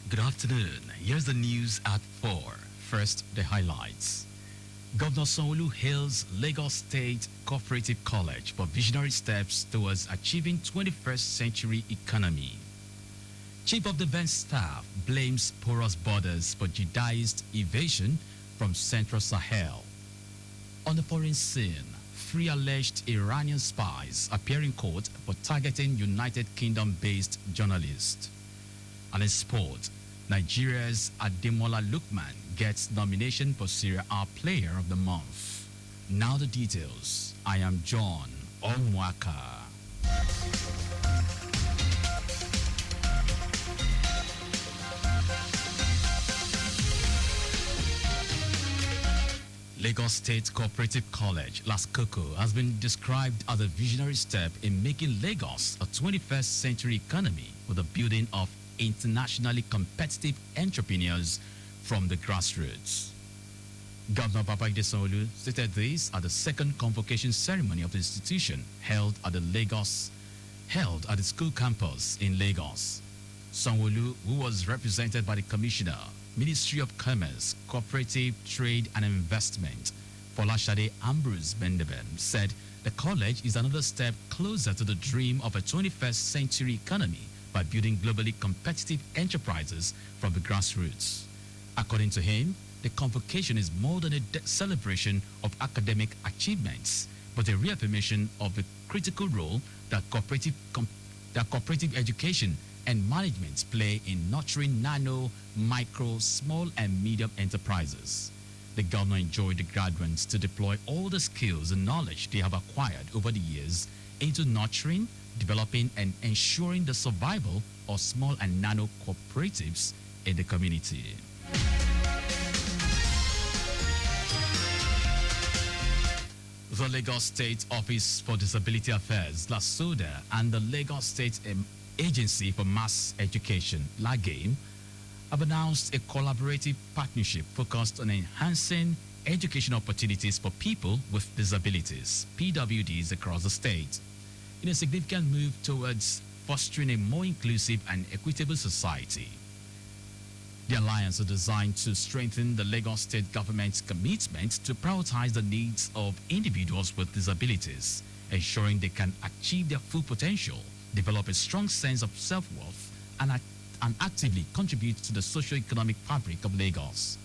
Good afternoon. Here's the news at 4. First, the highlights. Governor Sanwo-Olu hails Lagos State Cooperative College for visionary steps towards achieving 21st century economy. Chief of Defense Staff blames porous borders for Judaist evasion from Central Sahel. On the foreign scene, 3 alleged Iranian spies appear in court for targeting United Kingdom-based journalists. And in sport, Nigeria's Ademola Lookman gets nomination for Serie A Player of the Month. Now the details. I am John Omoaka. Lagos State Cooperative College, LASCOCO, has been described as a visionary step in making Lagos a 21st century economy with the building of internationally competitive entrepreneurs from the grassroots. Governor Babajide Sanwo-Olu stated this at the second convocation ceremony of the institution held at the school campus in Lagos. Sanwo-Olu, who was represented by the Commissioner, Ministry of Commerce, Cooperative Trade and Investment, Folashade Ambrose Bendeben, said the college is another step closer to the dream of a 21st century economy by building globally competitive enterprises from the grassroots. According to him, the convocation is more than a celebration of academic achievements, but a reaffirmation of the critical role that cooperative education and management play in nurturing nano, micro, small and medium enterprises. The governor enjoyed the graduates to deploy all the skills and knowledge they have acquired over the years into nurturing, developing and ensuring the survival of small and nano cooperatives in the community. The Lagos State Office for Disability Affairs, LASODA, and the Lagos State Agency for Mass Education, LAGAME, have announced a collaborative partnership focused on enhancing education opportunities for people with disabilities, PWDs, across the state, in a significant move towards fostering a more inclusive and equitable society. The alliance is designed to strengthen the Lagos State government's commitment to prioritize the needs of individuals with disabilities, ensuring they can achieve their full potential, develop a strong sense of self-worth, and actively contribute to the socio-economic fabric of Lagos.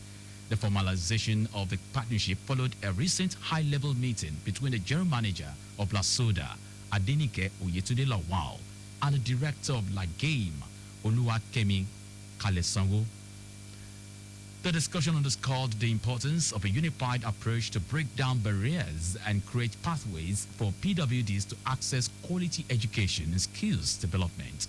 The formalization of the partnership followed a recent high-level meeting between the general manager of LASODA, Adenike Oyetunde Lawal, and the director of LAGAME, Oluwakemi Kalesanwo. The discussion underscored the importance of a unified approach to break down barriers and create pathways for PWDs to access quality education and skills development.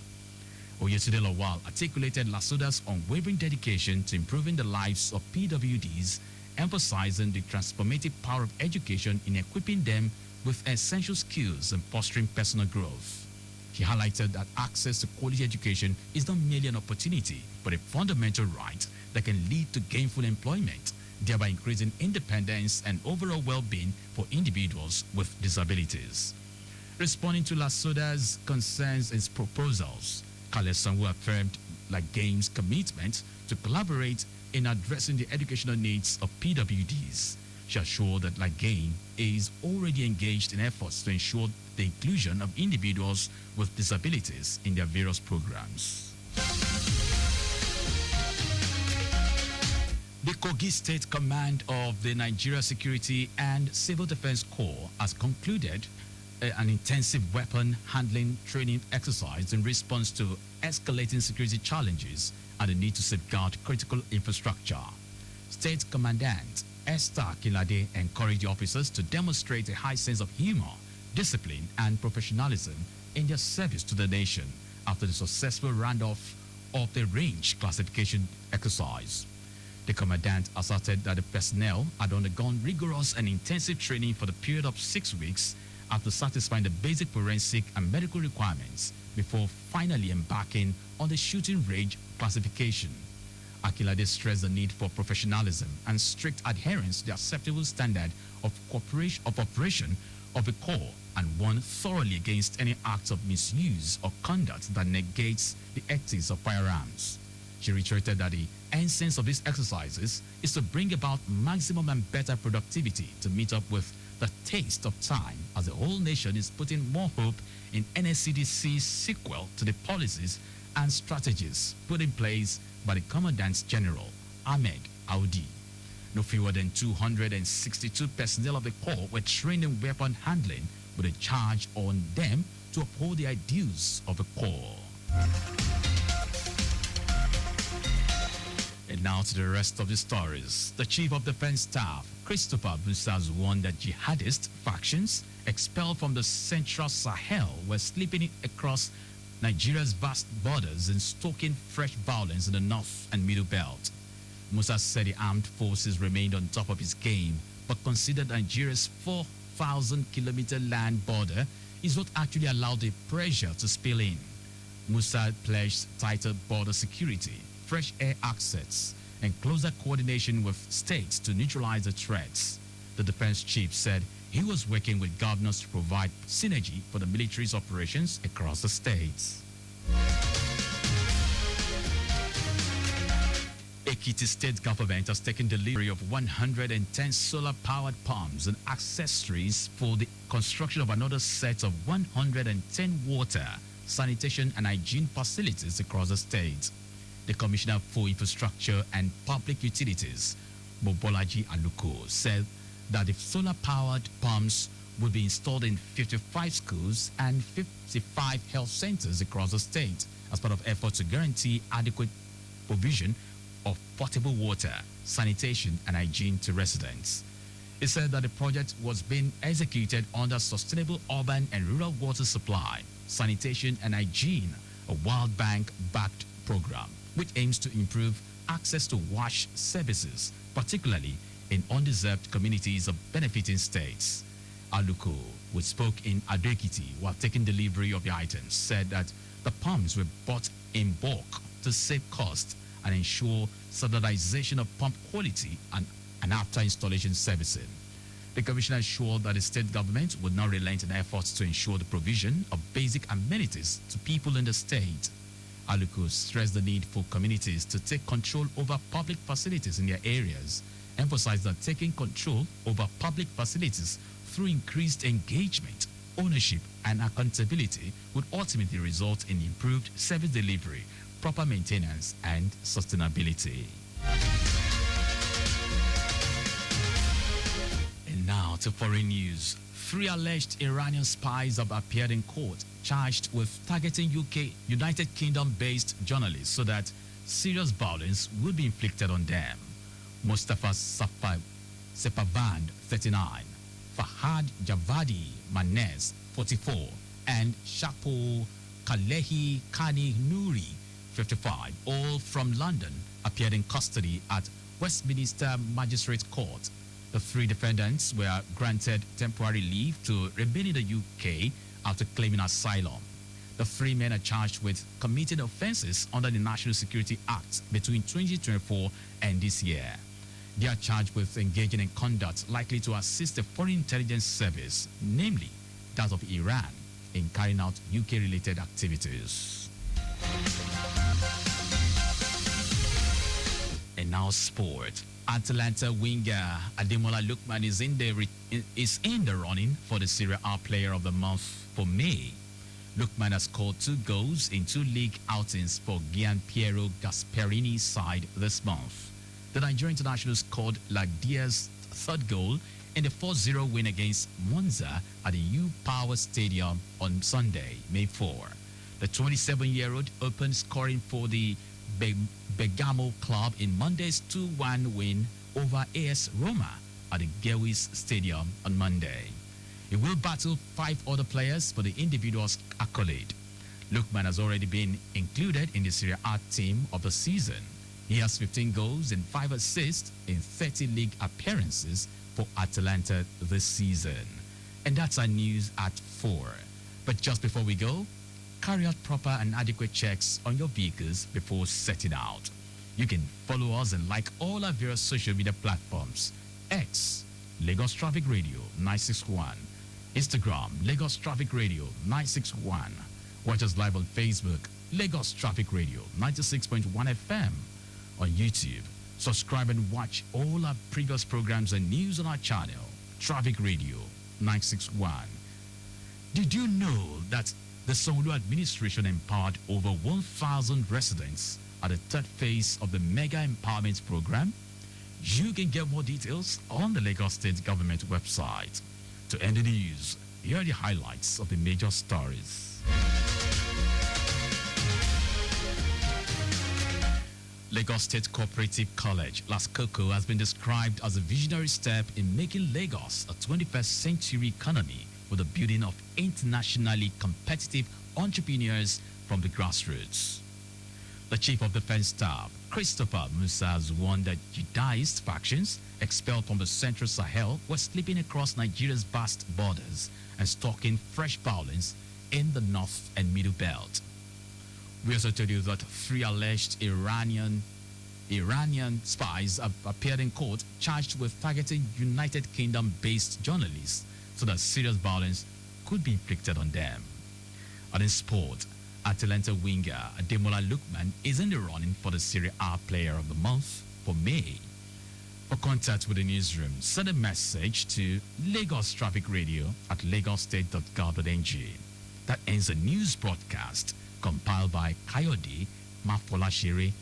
Oyetunde Lawal articulated LASODA's unwavering dedication to improving the lives of PWDs, emphasizing the transformative power of education in equipping them with essential skills and fostering personal growth. He highlighted that access to quality education is not merely an opportunity, but a fundamental right that can lead to gainful employment, thereby increasing independence and overall well-being for individuals with disabilities. Responding to LASODA's concerns and proposals, Kalesanwo affirmed LAGAME's commitment to collaborate in addressing the educational needs of PWDs. She assured that LAGAME is already engaged in efforts to ensure the inclusion of individuals with disabilities in their various programs. The Kogi State Command of the Nigeria Security and Civil Defense Corps has concluded an intensive weapon handling training exercise in response to escalating security challenges and the need to safeguard critical infrastructure. State Commandant Esther Kilade encouraged the officers to demonstrate a high sense of humor, discipline, and professionalism in their service to the nation after the successful round-off of the range classification exercise. The commandant asserted that the personnel had undergone rigorous and intensive training for the period of 6 weeks after satisfying the basic forensic and medical requirements before finally embarking on the shooting range classification. Akilade stressed the need for professionalism and strict adherence to the acceptable standard of operation of the Corps and warned thoroughly against any acts of misuse or conduct that negates the ethics of firearms. She reiterated that the essence of these exercises is to bring about maximum and better productivity to meet up with the taste of time as the whole nation is putting more hope in NSCDC's sequel to the policies and strategies put in place by the Commandant General, Ahmed Aoudi. No fewer than 262 personnel of the Corps were trained in weapon handling with a charge on them to uphold the ideals of the Corps. And now to the rest of the stories. The Chief of Defense Staff, Christopher Busas, warned that jihadist factions expelled from the Central Sahel were slipping across Nigeria's vast borders and stoking fresh violence in the North and Middle Belt. Musa said the armed forces remained on top of its game, but considered Nigeria's 4,000-kilometer land border is what actually allowed the pressure to spill in. Musa pledged tighter border security, fresh air access, and closer coordination with states to neutralize the threats. The defense chief said he was working with governors to provide synergy for the military's operations across the states. Ekiti state government has taken delivery of 110 solar-powered pumps and accessories for the construction of another set of 110 water, sanitation and hygiene facilities across the state. The Commissioner for Infrastructure and Public Utilities, Mobolaji Aluko, said that the solar-powered pumps will be installed in 55 schools and 55 health centers across the state as part of efforts to guarantee adequate provision of potable water, sanitation and hygiene to residents. He said that the project was being executed under Sustainable Urban and Rural Water Supply, Sanitation and Hygiene, a World Bank-backed program, which aims to improve access to wash services, particularly in undeserved communities of benefiting states. Aluko, who spoke in Adekiti while taking delivery of the items, said that the pumps were bought in bulk to save cost and ensure standardization of pump quality and after installation servicing. The commissioner assured that the state government would not relent in efforts to ensure the provision of basic amenities to people in the state. Aluko stressed the need for communities to take control over public facilities in their areas, emphasized that taking control over public facilities through increased engagement, ownership and accountability would ultimately result in improved service delivery, proper maintenance and sustainability. And now to foreign news. 3 alleged Iranian spies have appeared in court, charged with targeting United Kingdom-based journalists so that serious violence would be inflicted on them. Mustafa Sepavand, 39, Fahad Javadi Manez, 44, and Shapo Kalehi Kani Nuri, 55, all from London, appeared in custody at Westminster Magistrates Court. The 3 defendants were granted temporary leave to remain in the UK after claiming asylum. The 3 men are charged with committing offences under the National Security Act between 2024 and this year. They are charged with engaging in conduct likely to assist the Foreign Intelligence Service, namely that of Iran, in carrying out UK-related activities. And now sport. Atalanta winger Ademola Lookman is in the running for the Serie A Player of the Month for May. Lookman has scored 2 goals in 2 league outings for Gianpiero Gasperini's side this month. The Nigerian international scored Lagdia's 3rd goal in the 4-0 win against Monza at the U-Power Stadium on Sunday, May 4. The 27-year-old opened scoring for the Bergamo club in Monday's 2-1 win over AS Roma at the Gewis Stadium on Monday. He will battle 5 other players for the individual accolade. Lookman has already been included in the Serie A team of the season. He has 15 goals and 5 assists in 30 league appearances for Atalanta this season. And that's our news at 4. But just before we go, carry out proper and adequate checks on your vehicles before setting out. You can follow us and like all our various social media platforms. X, Lagos Traffic Radio 961. Instagram, Lagos Traffic Radio 961. Watch us live on Facebook, Lagos Traffic Radio 96.1 FM on YouTube. Subscribe and watch all our previous programs and news on our channel, Traffic Radio 961. Did you know that the Sanwo-Olu administration empowered over 1,000 residents at the third phase of the Mega Empowerment Program? You can get more details on the Lagos State Government website. To end the news, here are the highlights of the major stories. Lagos State Cooperative College, LASCOCO, has been described as a visionary step in making Lagos a 21st century economy with the building of internationally competitive entrepreneurs from the grassroots. The Chief of Defense Staff, Christopher Musa, has warned that jihadist factions expelled from the Central Sahel were slipping across Nigeria's vast borders and stalking fresh violence in the North and Middle Belt. We also told you that 3 alleged Iranian spies have appeared in court charged with targeting United Kingdom-based journalists so that serious violence could be inflicted on them. And in sport, Atalanta winger Ademola Lookman is in the running for the Serie A Player of the Month for May. For contact with the newsroom, send a message to Lagos Traffic Radio at lagosstate.gov.ng. That ends the news broadcast compiled by Kayode Mafolashiri.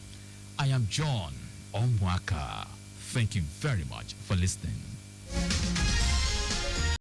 I am John Omoaka. Thank you very much for listening.